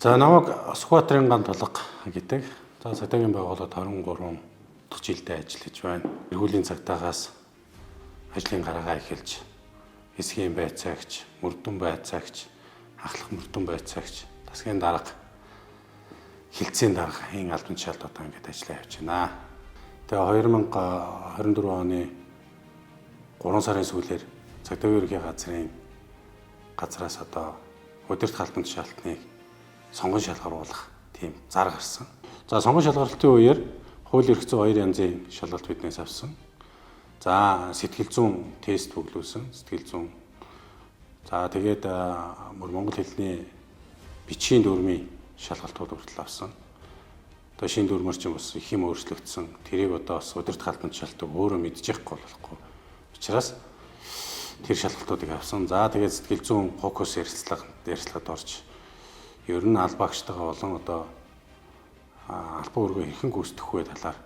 За намайг Сүхбаатарын ган толго гэдэг. За цагдаагийн байгууллагад 23 дахь жилдээ ажиллаж байна. Эргүүлийн цагтаагаас ажлын гараагаа эхэлж хэсгийн байцаагч, мөрдөн байцаагч, ахлах мөрдөн байцаагч, тасгийн дарга, хилцээний даргын албан тушаалдаа ингээд ажиллаа явж байна. Тэгээ 2024 оны 3 сарын сүүлээр цагдаагийн ерөнхий газрын газраас одоо удирдах албан тушаалтныг сонгон шалгаруулах тийм зар гарсан. За сонгон шалгалтын үеэр хууль эрх зүйн 2 янзын шалгалт биднээс авсан. За сэтгэл зүйн тест бүглүүлсэн. Сэтгэл зүйн. За тэгээд монгол хэлний бичгийн дүрмийн шалгалтууд хүртэл авсан. Одоо шинэ дүрмөр ч юм бас их юм өөрчлөгдсөн. Тэрийг одоо бас удирдах албан тушаалтыг өөрөө мэдчих болохгүй. Учираас тэр шалгалтуудыг авсан. За тэгээд сэтгэл зүйн фокус ярилцлагад орж ер нь албан агчтайгаа болон одоо албан үүргээ хэрхэн гүйцэтгэх вэ талаар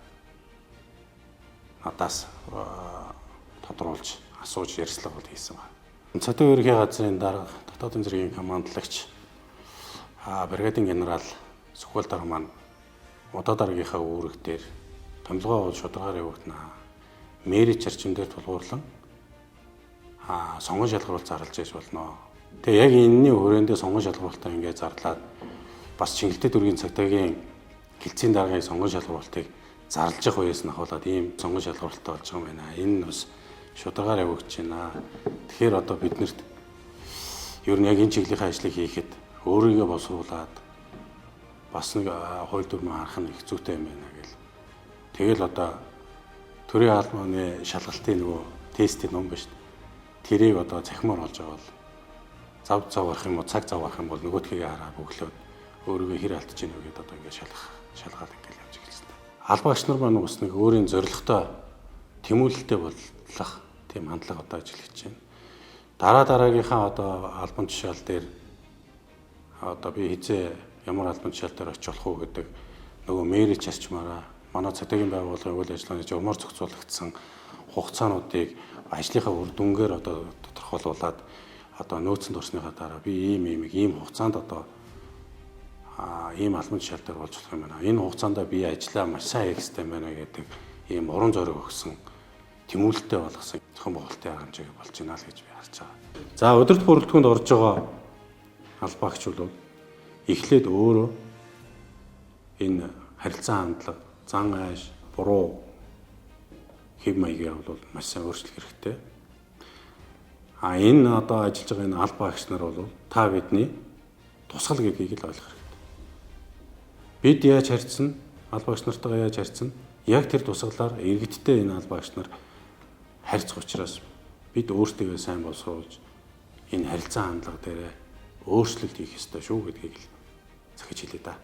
надаас тодруулж асууж ярилцлагууд хийсэн байна. Цагдаагийн ерөнхий газрын дарга, дотоодын зэргийн командлагч бригадын генерал Сүхбаал дарга маань удаа даргийнхаа үүрэг дээр томилгоо бол шударгаар явагдана. Мэрийн зарчимдэр тулгуурлан сонгон шалгаруулалт зарлаж яж болно. Тэгээ яг энэний хүрээндээ сонгон шалгаруулалтаа ингээд зарлаад бас Чингэлтэй дүүргийн цагдаагийн хилцээний даргын сонгон шалгаруулалтыг зарлаж явах үеэс нь ахуулаад ийм сонгон шалгаруулалтаа болж байгаа юм байна. Энэ нь бас шударгаар явагдаж байна. Тэгэхээр одоо биднэрт ер нь яг энэ чиглэлийн ажлыг хийхэд өөрийгөө боловсруулад бас нэг хууль дүрмээ харах нь их зүйтэй юм байна гэл. Тэгэл одоо төрийн албаны шалгалтын нөгөө тестийн ном ба шүү дээ. Тэрийг одоо захимаар олж аваад зав авах юм уу, цаг зав авах юм бол нөгөөдхийг хараад өглөөд өөрийгөө хэр алдаж ийн вэ гэдээ одоо ингээд шалгаад ингээд явж эхэлсэн. Албан агч нар маань бас нэг өөрийн зорилготой тэмүүлэлтэй болох тийм хандлага одоо ажиллаж байна. Дараагийнхаа одоо албан тушаал дээр одоо би хизээ ямар албан тушаал дээр очих болох уу гэдэг нөгөө мэрийн зарчмаараа манай цагдаагийн байгууллагын үйл ажиллагааны журмаар зохицуулагдсан хугацаануудыг ажлынхаа үр дүнгээр одоо тодорхойлуулад одоо нөөцөнд орсныхаа дараа би ийм хугацаанд одоо ийм албан тушаал дээр болж болох юм байна. Энэ хугацаанд би ажиллаа маш сайн хийх хэрэгтэй байна гэдэг ийм уран зориг өгсөн тэмүүлэлтэй болгосон зохион байгуулалтын арга хэмжээг болж байна л гэж би харж байгаа. За удирдах бүрэлдэхүүнд орж байгаа албан агч бол эхлээд өөрөө энэ харилцаа хандлага, зан айш, буруу хэв маягийг бол маш сайн өөрчлөх хэрэгтэй. Энэ одоо ажиллаж байгаа энэ албан агч нар бол та бидний тусгал гэдгийг л ойлгох хэрэгтэй. Бид яаж харьцсан, албан агч нартайгаа яаж харьцсан, яг тэр тусгалаар иргэдтэй энэ албан агч нар харьцах учраас бид өөртөө сайн боловсруулж энэ харилцаа хандлага дээр өөрчлөлт хийх ёстой шүү гэдгийг л захиж хэлээ да.